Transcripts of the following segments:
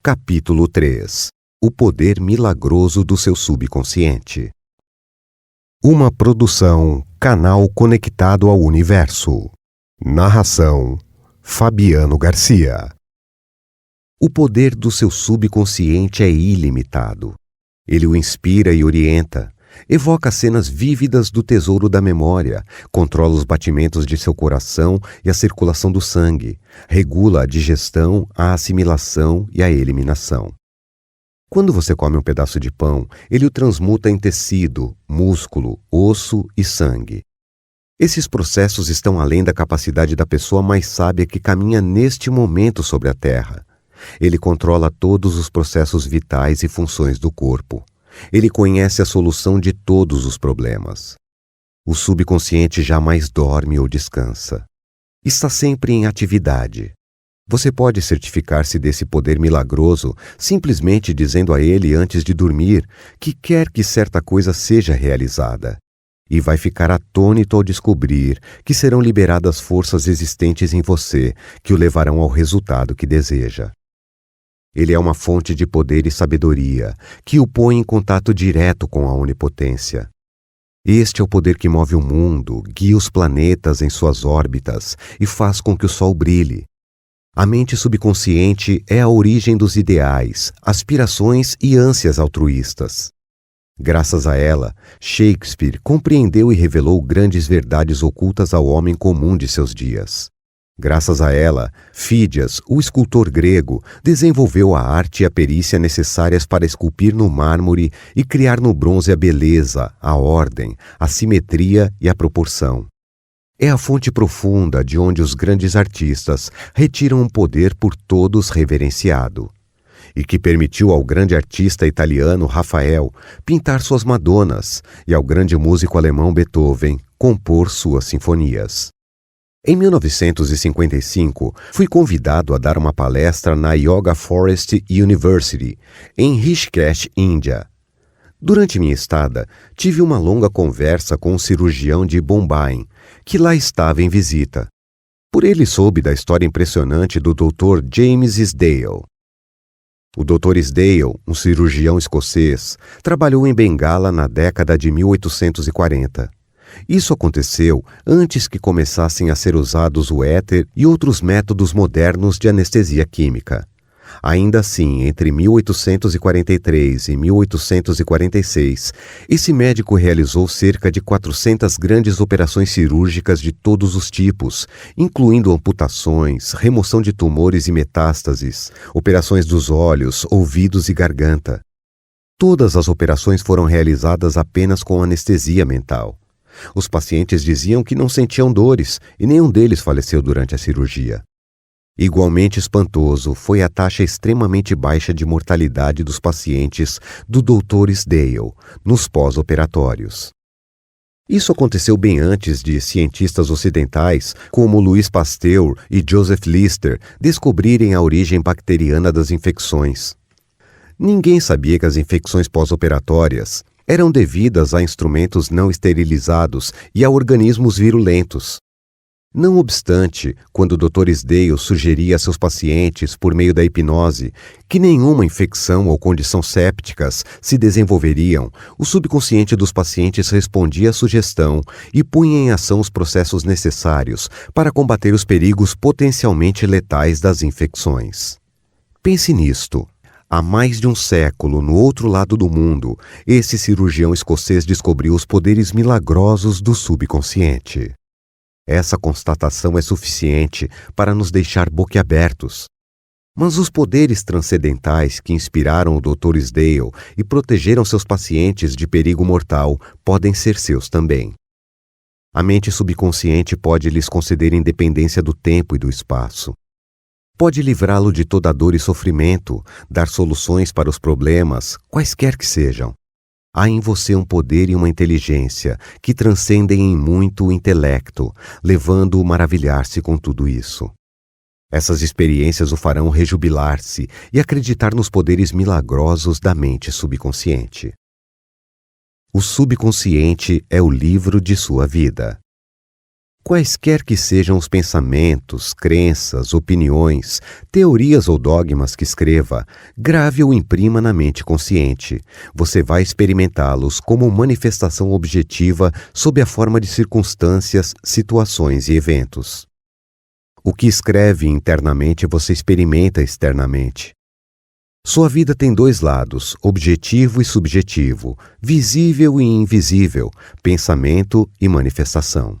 Capítulo 3 O poder milagroso do seu subconsciente. Uma produção Canal Conectado ao Universo. Narração Fabiano Garcia. O poder do seu subconsciente é ilimitado. Ele o inspira e orienta, evoca cenas vívidas do tesouro da memória, controla os batimentos de seu coração e a circulação do sangue, regula a digestão, a assimilação e a eliminação. Quando você come um pedaço de pão, ele o transmuta em tecido, músculo, osso e sangue. Esses processos estão além da capacidade da pessoa mais sábia que caminha neste momento sobre a Terra. Ele controla todos os processos vitais e funções do corpo. Ele conhece a solução de todos os problemas. O subconsciente jamais dorme ou descansa. Está sempre em atividade. Você pode certificar-se desse poder milagroso simplesmente dizendo a ele antes de dormir que quer que certa coisa seja realizada. E vai ficar atônito ao descobrir que serão liberadas forças existentes em você que o levarão ao resultado que deseja. Ele é uma fonte de poder e sabedoria, que o põe em contato direto com a onipotência. Este é o poder que move o mundo, guia os planetas em suas órbitas e faz com que o Sol brilhe. A mente subconsciente é a origem dos ideais, aspirações e ânsias altruístas. Graças a ela, Shakespeare compreendeu e revelou grandes verdades ocultas ao homem comum de seus dias. Graças a ela, Fídias, o escultor grego, desenvolveu a arte e a perícia necessárias para esculpir no mármore e criar no bronze a beleza, a ordem, a simetria e a proporção. É a fonte profunda de onde os grandes artistas retiram um poder por todos reverenciado, e que permitiu ao grande artista italiano Rafael pintar suas Madonas e ao grande músico alemão Beethoven compor suas sinfonias. Em 1955, fui convidado a dar uma palestra na Yoga Forest University, em Rishikesh, Índia. Durante minha estada, tive uma longa conversa com um cirurgião de Bombay, que lá estava em visita. Por ele soube da história impressionante do Dr. James Isdale. O Dr. Isdale, um cirurgião escocês, trabalhou em Bengala na década de 1840. Isso aconteceu antes que começassem a ser usados o éter e outros métodos modernos de anestesia química. Ainda assim, entre 1843 e 1846, esse médico realizou cerca de 400 grandes operações cirúrgicas de todos os tipos, incluindo amputações, remoção de tumores e metástases, operações dos olhos, ouvidos e garganta. Todas as operações foram realizadas apenas com anestesia mental. Os pacientes diziam que não sentiam dores e nenhum deles faleceu durante a cirurgia. Igualmente espantoso foi a taxa extremamente baixa de mortalidade dos pacientes do Dr. Isdale nos pós-operatórios. Isso aconteceu bem antes de cientistas ocidentais como Louis Pasteur e Joseph Lister descobrirem a origem bacteriana das infecções. Ninguém sabia que as infecções pós-operatórias eram devidas a instrumentos não esterilizados e a organismos virulentos. Não obstante, quando o Dr. Isdale sugeria a seus pacientes, por meio da hipnose, que nenhuma infecção ou condição sépticas se desenvolveriam, o subconsciente dos pacientes respondia à sugestão e punha em ação os processos necessários para combater os perigos potencialmente letais das infecções. Pense nisto. Há mais de um século, no outro lado do mundo, esse cirurgião escocês descobriu os poderes milagrosos do subconsciente. Essa constatação é suficiente para nos deixar boquiabertos. Mas os poderes transcendentais que inspiraram o Dr. Isdale e protegeram seus pacientes de perigo mortal podem ser seus também. A mente subconsciente pode lhes conceder independência do tempo e do espaço. Pode livrá-lo de toda dor e sofrimento, dar soluções para os problemas, quaisquer que sejam. Há em você um poder e uma inteligência que transcendem em muito o intelecto, levando-o a maravilhar-se com tudo isso. Essas experiências o farão rejubilar-se e acreditar nos poderes milagrosos da mente subconsciente. O subconsciente é o livro de sua vida. Quaisquer que sejam os pensamentos, crenças, opiniões, teorias ou dogmas que escreva, grave ou imprima na mente consciente. Você vai experimentá-los como manifestação objetiva sob a forma de circunstâncias, situações e eventos. O que escreve internamente você experimenta externamente. Sua vida tem dois lados, objetivo e subjetivo, visível e invisível, pensamento e manifestação.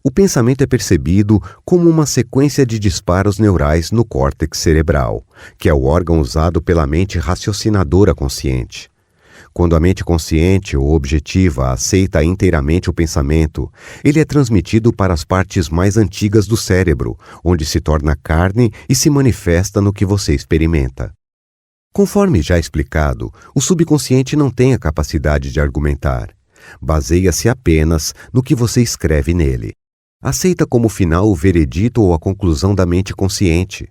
O pensamento é percebido como uma sequência de disparos neurais no córtex cerebral, que é o órgão usado pela mente raciocinadora consciente. Quando a mente consciente ou objetiva aceita inteiramente o pensamento, ele é transmitido para as partes mais antigas do cérebro, onde se torna carne e se manifesta no que você experimenta. Conforme já explicado, o subconsciente não tem a capacidade de argumentar. Baseia-se apenas no que você escreve nele. Aceita como final o veredito ou a conclusão da mente consciente.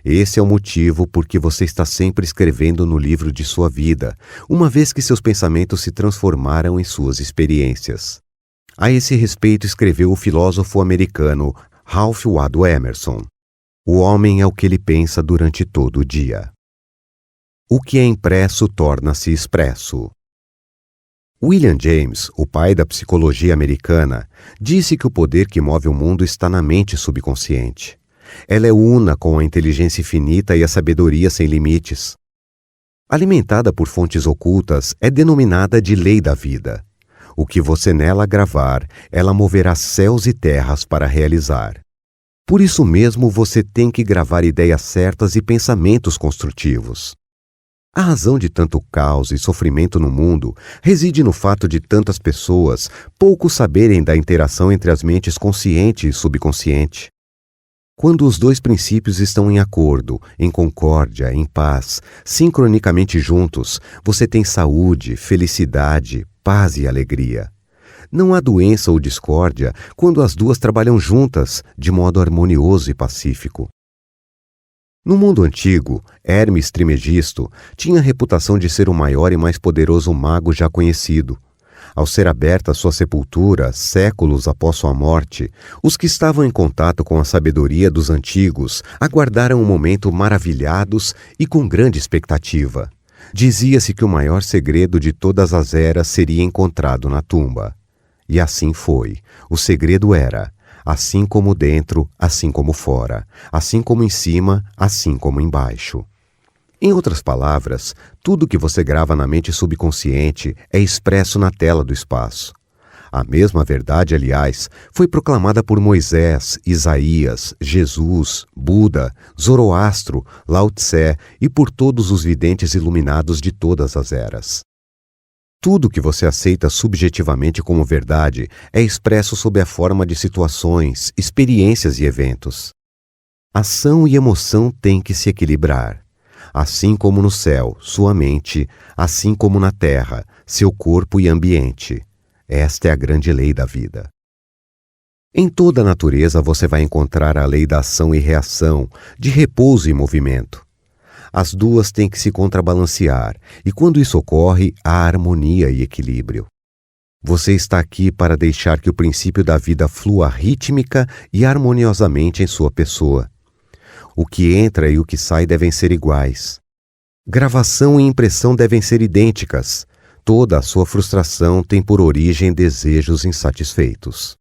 Esse é o motivo por que você está sempre escrevendo no livro de sua vida, uma vez que seus pensamentos se transformaram em suas experiências. A esse respeito escreveu o filósofo americano Ralph Waldo Emerson: "O homem é o que ele pensa durante todo o dia." O que é impresso torna-se expresso. William James, o pai da psicologia americana, disse que o poder que move o mundo está na mente subconsciente. Ela é una com a inteligência infinita e a sabedoria sem limites. Alimentada por fontes ocultas, é denominada de lei da vida. O que você nela gravar, ela moverá céus e terras para realizar. Por isso mesmo você tem que gravar ideias certas e pensamentos construtivos. A razão de tanto caos e sofrimento no mundo reside no fato de tantas pessoas pouco saberem da interação entre as mentes consciente e subconsciente. Quando os dois princípios estão em acordo, em concórdia, em paz, sincronicamente juntos, você tem saúde, felicidade, paz e alegria. Não há doença ou discórdia quando as duas trabalham juntas, de modo harmonioso e pacífico. No mundo antigo, Hermes Trismegisto tinha a reputação de ser o maior e mais poderoso mago já conhecido. Ao ser aberta sua sepultura, séculos após sua morte, os que estavam em contato com a sabedoria dos antigos aguardaram o momento maravilhados e com grande expectativa. Dizia-se que o maior segredo de todas as eras seria encontrado na tumba. E assim foi. O segredo era: assim como dentro, assim como fora, assim como em cima, assim como embaixo. Em outras palavras, tudo que você grava na mente subconsciente é expresso na tela do espaço. A mesma verdade, aliás, foi proclamada por Moisés, Isaías, Jesus, Buda, Zoroastro, Lao Tse e por todos os videntes iluminados de todas as eras. Tudo que você aceita subjetivamente como verdade é expresso sob a forma de situações, experiências e eventos. Ação e emoção têm que se equilibrar. Assim como no céu, sua mente, assim como na terra, seu corpo e ambiente. Esta é a grande lei da vida. Em toda a natureza você vai encontrar a lei da ação e reação, de repouso e movimento. As duas têm que se contrabalancear, e quando isso ocorre, há harmonia e equilíbrio. Você está aqui para deixar que o princípio da vida flua rítmica e harmoniosamente em sua pessoa. O que entra e o que sai devem ser iguais. Gravação e impressão devem ser idênticas. Toda a sua frustração tem por origem desejos insatisfeitos.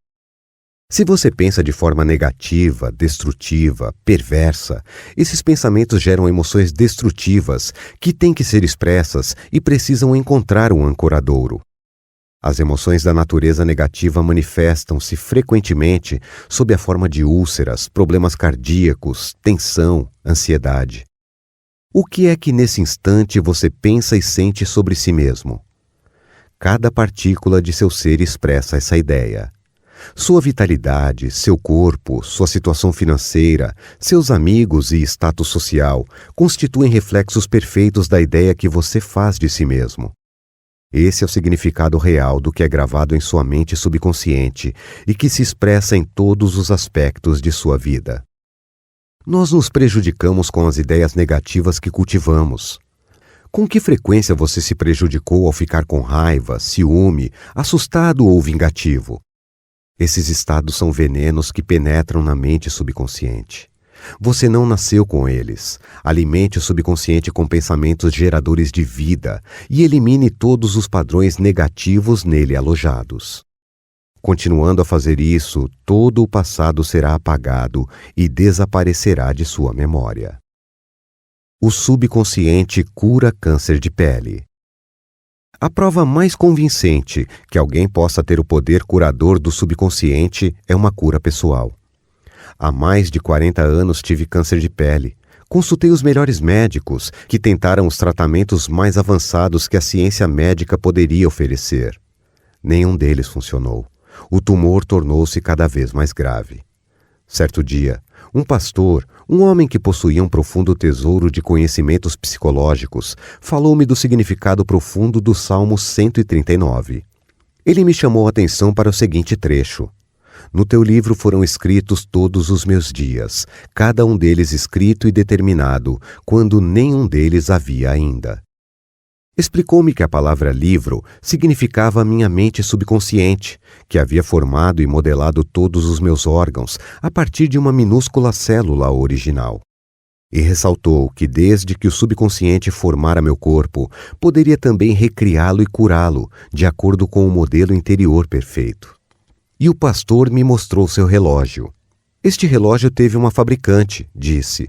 Se você pensa de forma negativa, destrutiva, perversa, esses pensamentos geram emoções destrutivas que têm que ser expressas e precisam encontrar um ancoradouro. As emoções da natureza negativa manifestam-se frequentemente sob a forma de úlceras, problemas cardíacos, tensão, ansiedade. O que é que nesse instante você pensa e sente sobre si mesmo? Cada partícula de seu ser expressa essa ideia. Sua vitalidade, seu corpo, sua situação financeira, seus amigos e status social constituem reflexos perfeitos da ideia que você faz de si mesmo. Esse é o significado real do que é gravado em sua mente subconsciente e que se expressa em todos os aspectos de sua vida. Nós nos prejudicamos com as ideias negativas que cultivamos. Com que frequência você se prejudicou ao ficar com raiva, ciúme, assustado ou vingativo? Esses estados são venenos que penetram na mente subconsciente. Você não nasceu com eles. Alimente o subconsciente com pensamentos geradores de vida e elimine todos os padrões negativos nele alojados. Continuando a fazer isso, todo o passado será apagado e desaparecerá de sua memória. O subconsciente cura câncer de pele. A prova mais convincente que alguém possa ter o poder curador do subconsciente é uma cura pessoal. Há mais de 40 anos tive câncer de pele. Consultei os melhores médicos que tentaram os tratamentos mais avançados que a ciência médica poderia oferecer. Nenhum deles funcionou. O tumor tornou-se cada vez mais grave. Certo dia, um pastor, um homem que possuía um profundo tesouro de conhecimentos psicológicos, falou-me do significado profundo do Salmo 139. Ele me chamou a atenção para o seguinte trecho: No teu livro foram escritos todos os meus dias, cada um deles escrito e determinado, quando nenhum deles havia ainda. Explicou-me que a palavra livro significava minha mente subconsciente, que havia formado e modelado todos os meus órgãos a partir de uma minúscula célula original. E ressaltou que desde que o subconsciente formara meu corpo, poderia também recriá-lo e curá-lo, de acordo com o modelo interior perfeito. E o pastor me mostrou seu relógio. Este relógio teve uma fabricante, disse.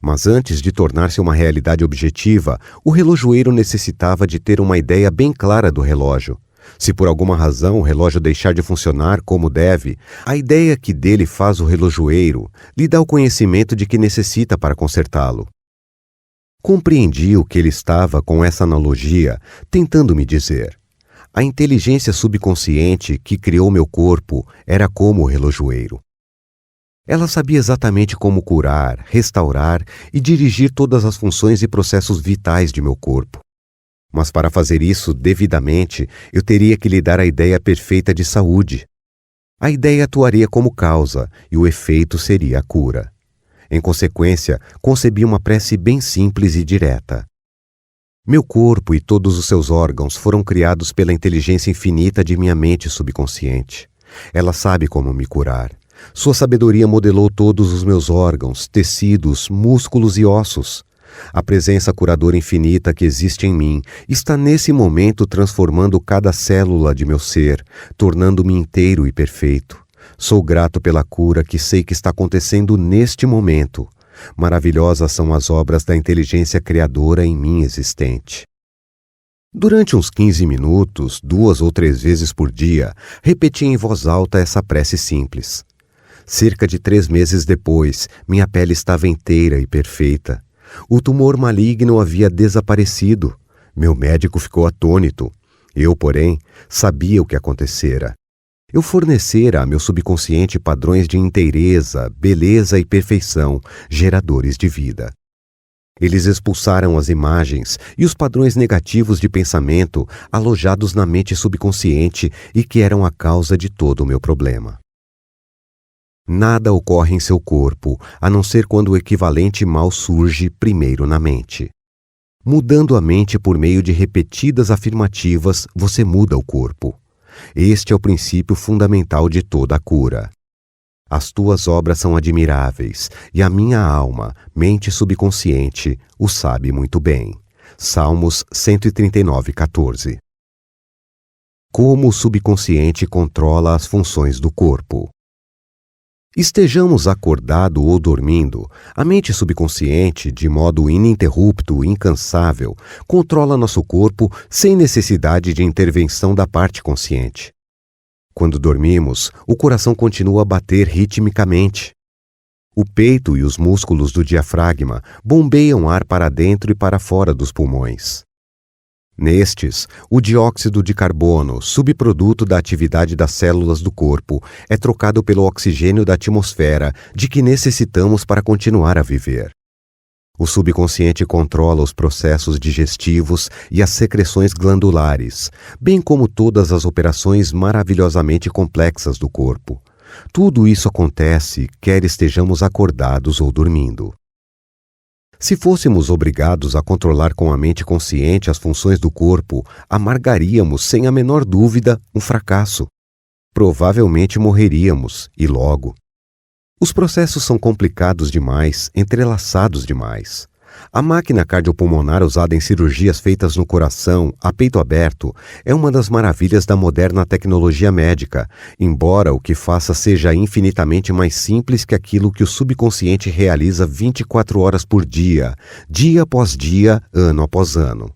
Mas antes de tornar-se uma realidade objetiva, o relojoeiro necessitava de ter uma ideia bem clara do relógio. Se por alguma razão o relógio deixar de funcionar como deve, a ideia que dele faz o relojoeiro lhe dá o conhecimento de que necessita para consertá-lo. Compreendi o que ele estava, com essa analogia, tentando me dizer. A inteligência subconsciente que criou meu corpo era como o relojoeiro. Ela sabia exatamente como curar, restaurar e dirigir todas as funções e processos vitais de meu corpo. Mas para fazer isso devidamente, eu teria que lhe dar a ideia perfeita de saúde. A ideia atuaria como causa e o efeito seria a cura. Em consequência, concebi uma prece bem simples e direta. Meu corpo e todos os seus órgãos foram criados pela inteligência infinita de minha mente subconsciente. Ela sabe como me curar. Sua sabedoria modelou todos os meus órgãos, tecidos, músculos e ossos. A presença curadora infinita que existe em mim está nesse momento transformando cada célula de meu ser, tornando-me inteiro e perfeito. Sou grato pela cura que sei que está acontecendo neste momento. Maravilhosas são as obras da inteligência criadora em mim existente. Durante uns 15 minutos, 2 ou 3 vezes por dia, repeti em voz alta essa prece simples. Cerca de 3 meses depois, minha pele estava inteira e perfeita. O tumor maligno havia desaparecido. Meu médico ficou atônito. Eu, porém, sabia o que acontecera. Eu fornecera a meu subconsciente padrões de inteireza, beleza e perfeição, geradores de vida. Eles expulsaram as imagens e os padrões negativos de pensamento alojados na mente subconsciente e que eram a causa de todo o meu problema. Nada ocorre em seu corpo, a não ser quando o equivalente mal surge primeiro na mente. Mudando a mente por meio de repetidas afirmativas, você muda o corpo. Este é o princípio fundamental de toda a cura. As tuas obras são admiráveis, e a minha alma, mente subconsciente, o sabe muito bem. Salmos 139:14. Como o subconsciente controla as funções do corpo. Estejamos acordado ou dormindo, a mente subconsciente, de modo ininterrupto e incansável, controla nosso corpo sem necessidade de intervenção da parte consciente. Quando dormimos, o coração continua a bater ritmicamente. O peito e os músculos do diafragma bombeiam ar para dentro e para fora dos pulmões. Nestes, o dióxido de carbono, subproduto da atividade das células do corpo, é trocado pelo oxigênio da atmosfera, de que necessitamos para continuar a viver. O subconsciente controla os processos digestivos e as secreções glandulares, bem como todas as operações maravilhosamente complexas do corpo. Tudo isso acontece, quer estejamos acordados ou dormindo. Se fôssemos obrigados a controlar com a mente consciente as funções do corpo, amargaríamos, sem a menor dúvida, um fracasso. provavelmente morreríamos, e logo. Os processos são complicados demais, entrelaçados demais. A máquina cardiopulmonar usada em cirurgias feitas no coração, a peito aberto, é uma das maravilhas da moderna tecnologia médica, embora o que faça seja infinitamente mais simples que aquilo que o subconsciente realiza 24 horas por dia, dia após dia, ano após ano.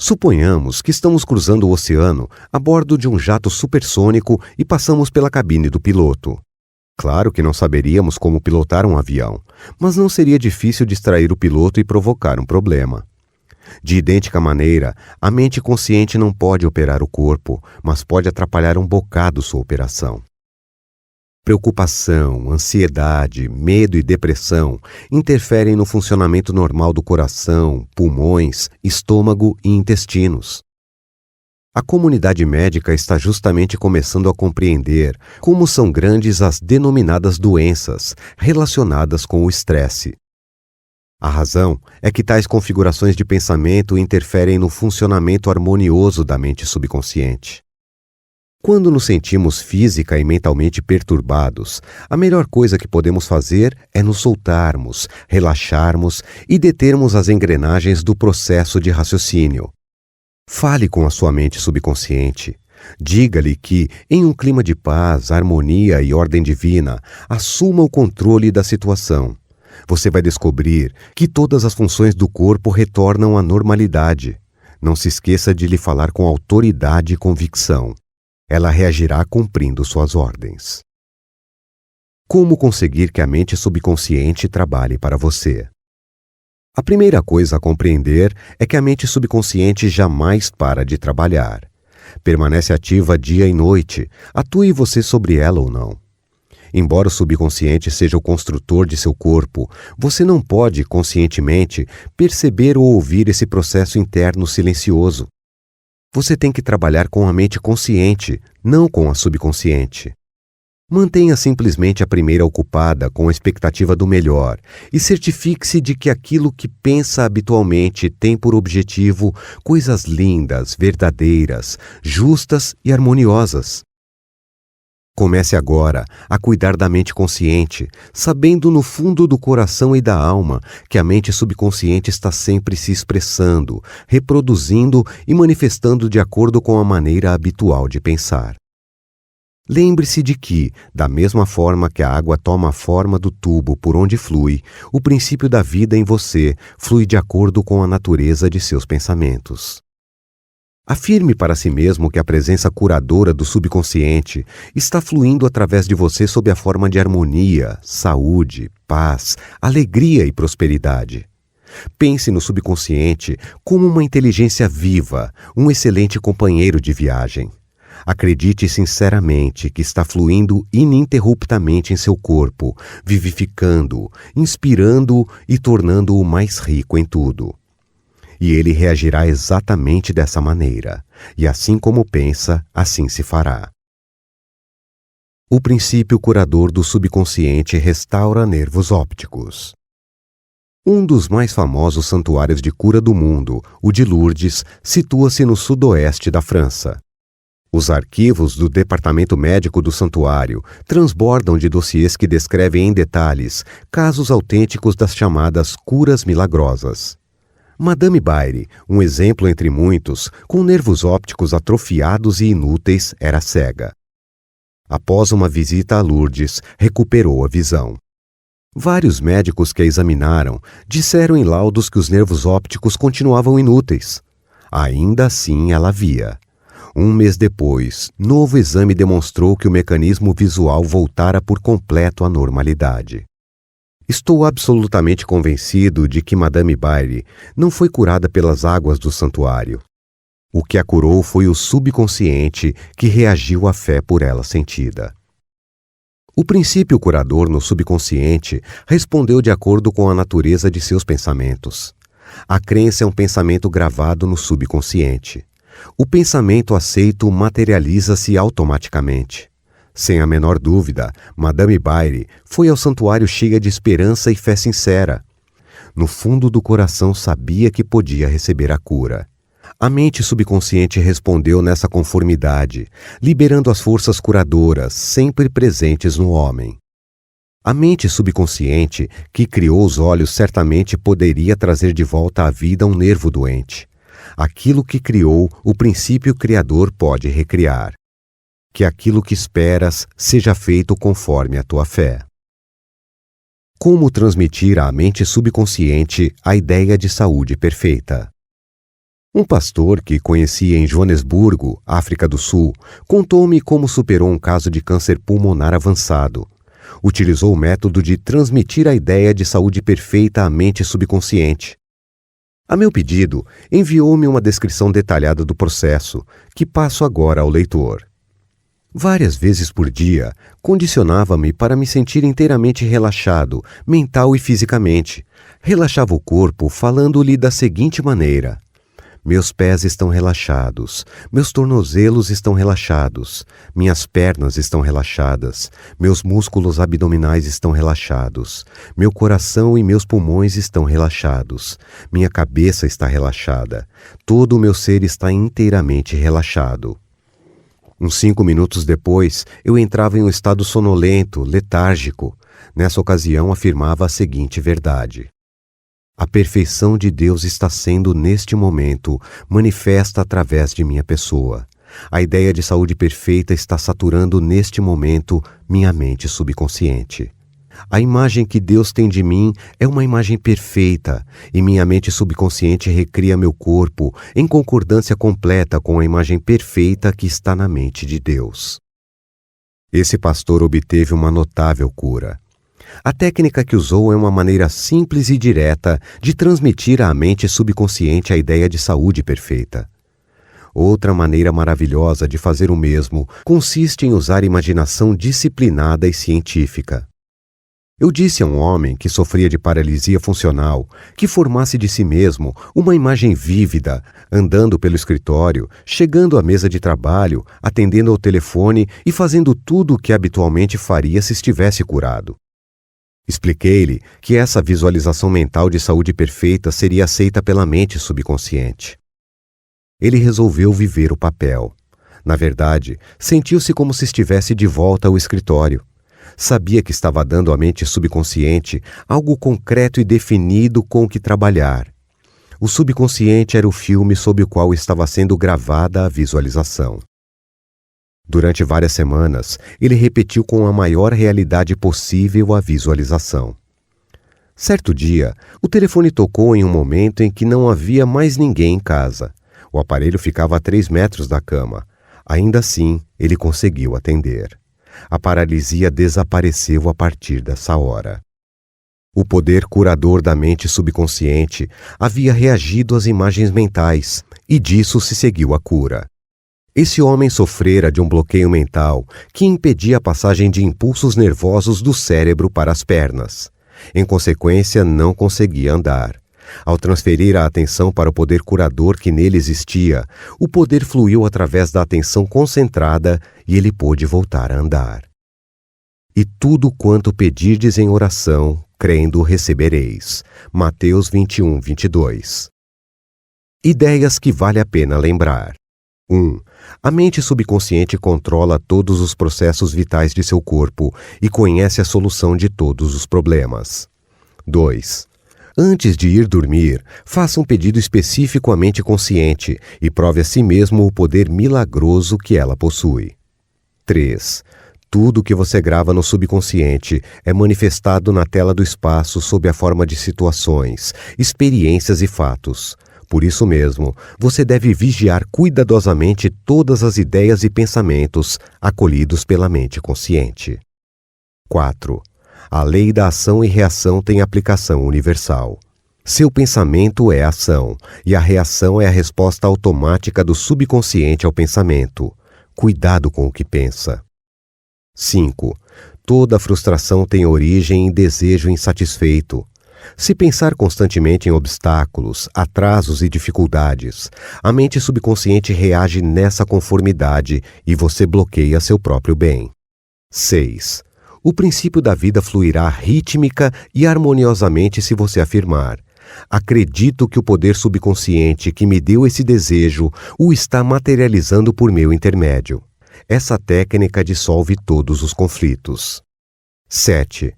Suponhamos que estamos cruzando o oceano a bordo de um jato supersônico e passamos pela cabine do piloto. Claro que não saberíamos como pilotar um avião, mas não seria difícil distrair o piloto e provocar um problema. De idêntica maneira, a mente consciente não pode operar o corpo, mas pode atrapalhar um bocado sua operação. Preocupação, ansiedade, medo e depressão interferem no funcionamento normal do coração, pulmões, estômago e intestinos. A comunidade médica está justamente começando a compreender como são grandes as denominadas doenças relacionadas com o estresse. A razão é que tais configurações de pensamento interferem no funcionamento harmonioso da mente subconsciente. Quando nos sentimos física e mentalmente perturbados, a melhor coisa que podemos fazer é nos soltarmos, relaxarmos e determos as engrenagens do processo de raciocínio. Fale com a sua mente subconsciente. Diga-lhe que, em um clima de paz, harmonia e ordem divina, assuma o controle da situação. Você vai descobrir que todas as funções do corpo retornam à normalidade. Não se esqueça de lhe falar com autoridade e convicção. Ela reagirá cumprindo suas ordens. Como conseguir que a mente subconsciente trabalhe para você? A primeira coisa a compreender é que a mente subconsciente jamais para de trabalhar. Permanece ativa dia e noite, atue você sobre ela ou não. Embora o subconsciente seja o construtor de seu corpo, você não pode, conscientemente, perceber ou ouvir esse processo interno silencioso. Você tem que trabalhar com a mente consciente, não com a subconsciente. Mantenha simplesmente a primeira ocupada com a expectativa do melhor e certifique-se de que aquilo que pensa habitualmente tem por objetivo coisas lindas, verdadeiras, justas e harmoniosas. Comece agora a cuidar da mente consciente, sabendo no fundo do coração e da alma que a mente subconsciente está sempre se expressando, reproduzindo e manifestando de acordo com a maneira habitual de pensar. Lembre-se de que, da mesma forma que a água toma a forma do tubo por onde flui, o princípio da vida em você flui de acordo com a natureza de seus pensamentos. Afirme para si mesmo que a presença curadora do subconsciente está fluindo através de você sob a forma de harmonia, saúde, paz, alegria e prosperidade. Pense no subconsciente como uma inteligência viva, um excelente companheiro de viagem. Acredite sinceramente que está fluindo ininterruptamente em seu corpo, vivificando-o, inspirando-o e tornando-o mais rico em tudo. E ele reagirá exatamente dessa maneira, e assim como pensa, assim se fará. O princípio curador do subconsciente restaura nervos ópticos. Um dos mais famosos santuários de cura do mundo, o de Lourdes, situa-se no sudoeste da França. Os arquivos do departamento médico do santuário transbordam de dossiês que descrevem em detalhes casos autênticos das chamadas curas milagrosas. Madame Baire, um exemplo entre muitos, com nervos ópticos atrofiados e inúteis, era cega. Após uma visita a Lourdes, recuperou a visão. Vários médicos que a examinaram disseram em laudos que os nervos ópticos continuavam inúteis. Ainda assim ela via. Um mês depois, novo exame demonstrou que o mecanismo visual voltara por completo à normalidade. Estou absolutamente convencido de que Madame Baire não foi curada pelas águas do santuário. O que a curou foi o subconsciente que reagiu à fé por ela sentida. O princípio curador no subconsciente respondeu de acordo com a natureza de seus pensamentos. A crença é um pensamento gravado no subconsciente. O pensamento aceito materializa-se automaticamente. Sem a menor dúvida, Madame Baire foi ao santuário cheia de esperança e fé sincera. No fundo do coração sabia que podia receber a cura. A mente subconsciente respondeu nessa conformidade, liberando as forças curadoras sempre presentes no homem. A mente subconsciente, que criou os olhos, certamente poderia trazer de volta à vida um nervo doente. Aquilo que criou, o princípio criador pode recriar. Que aquilo que esperas seja feito conforme a tua fé. Como transmitir à mente subconsciente a ideia de saúde perfeita? Um pastor que conheci em Joanesburgo, África do Sul, contou-me como superou um caso de câncer pulmonar avançado. Utilizou o método de transmitir a ideia de saúde perfeita à mente subconsciente. A meu pedido, enviou-me uma descrição detalhada do processo, que passo agora ao leitor. Várias vezes por dia, condicionava-me para me sentir inteiramente relaxado, mental e fisicamente. Relaxava o corpo falando-lhe da seguinte maneira: meus pés estão relaxados, meus tornozelos estão relaxados, minhas pernas estão relaxadas, meus músculos abdominais estão relaxados, meu coração e meus pulmões estão relaxados, minha cabeça está relaxada, todo o meu ser está inteiramente relaxado. Uns 5 minutos depois, eu entrava em um estado sonolento, letárgico. Nessa ocasião, afirmava a seguinte verdade: a perfeição de Deus está sendo, neste momento, manifesta através de minha pessoa. A ideia de saúde perfeita está saturando, neste momento, minha mente subconsciente. A imagem que Deus tem de mim é uma imagem perfeita, e minha mente subconsciente recria meu corpo em concordância completa com a imagem perfeita que está na mente de Deus. Esse pastor obteve uma notável cura. A técnica que usou é uma maneira simples e direta de transmitir à mente subconsciente a ideia de saúde perfeita. Outra maneira maravilhosa de fazer o mesmo consiste em usar imaginação disciplinada e científica. Eu disse a um homem que sofria de paralisia funcional que formasse de si mesmo uma imagem vívida, andando pelo escritório, chegando à mesa de trabalho, atendendo ao telefone e fazendo tudo o que habitualmente faria se estivesse curado. Expliquei-lhe que essa visualização mental de saúde perfeita seria aceita pela mente subconsciente. Ele resolveu viver o papel. Na verdade, sentiu-se como se estivesse de volta ao escritório. Sabia que estava dando à mente subconsciente algo concreto e definido com o que trabalhar. O subconsciente era o filme sob o qual estava sendo gravada a visualização. Durante várias semanas, ele repetiu com a maior realidade possível a visualização. Certo dia, o telefone tocou em um momento em que não havia mais ninguém em casa. O aparelho ficava a 3 metros da cama. Ainda assim, ele conseguiu atender. A paralisia desapareceu a partir dessa hora. O poder curador da mente subconsciente havia reagido às imagens mentais, e disso se seguiu a cura. Esse homem sofrera de um bloqueio mental que impedia a passagem de impulsos nervosos do cérebro para as pernas. Em consequência, não conseguia andar. Ao transferir a atenção para o poder curador que nele existia, o poder fluiu através da atenção concentrada e ele pôde voltar a andar. E tudo quanto pedirdes em oração, crendo, recebereis. Mateus 21, 22. Ideias que vale a pena lembrar. 1. A mente subconsciente controla todos os processos vitais de seu corpo e conhece a solução de todos os problemas. 2. Antes de ir dormir, faça um pedido específico à mente consciente e prove a si mesmo o poder milagroso que ela possui. 3. Tudo o que você grava no subconsciente é manifestado na tela do espaço sob a forma de situações, experiências e fatos. Por isso mesmo, você deve vigiar cuidadosamente todas as ideias e pensamentos acolhidos pela mente consciente. 4. A lei da ação e reação tem aplicação universal. Seu pensamento é a ação, e a reação é a resposta automática do subconsciente ao pensamento. Cuidado com o que pensa. 5. Toda frustração tem origem em desejo insatisfeito. Se pensar constantemente em obstáculos, atrasos e dificuldades, a mente subconsciente reage nessa conformidade e você bloqueia seu próprio bem. 6. O princípio da vida fluirá rítmica e harmoniosamente se você afirmar: Acredito que o poder subconsciente que me deu esse desejo o está materializando por meu intermédio. Essa técnica dissolve todos os conflitos. 7.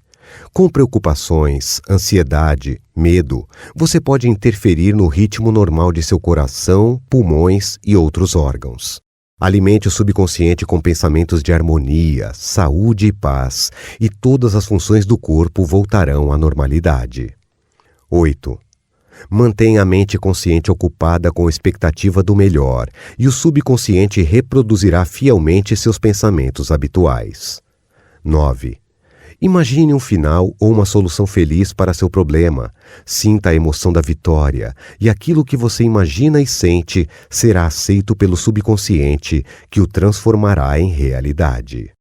Com preocupações, ansiedade, medo, você pode interferir no ritmo normal de seu coração, pulmões e outros órgãos. Alimente o subconsciente com pensamentos de harmonia, saúde e paz, e todas as funções do corpo voltarão à normalidade. 8. Mantenha a mente consciente ocupada com a expectativa do melhor, e o subconsciente reproduzirá fielmente seus pensamentos habituais. 9. Imagine um final ou uma solução feliz para seu problema. Sinta a emoção da vitória, e aquilo que você imagina e sente será aceito pelo subconsciente, que o transformará em realidade.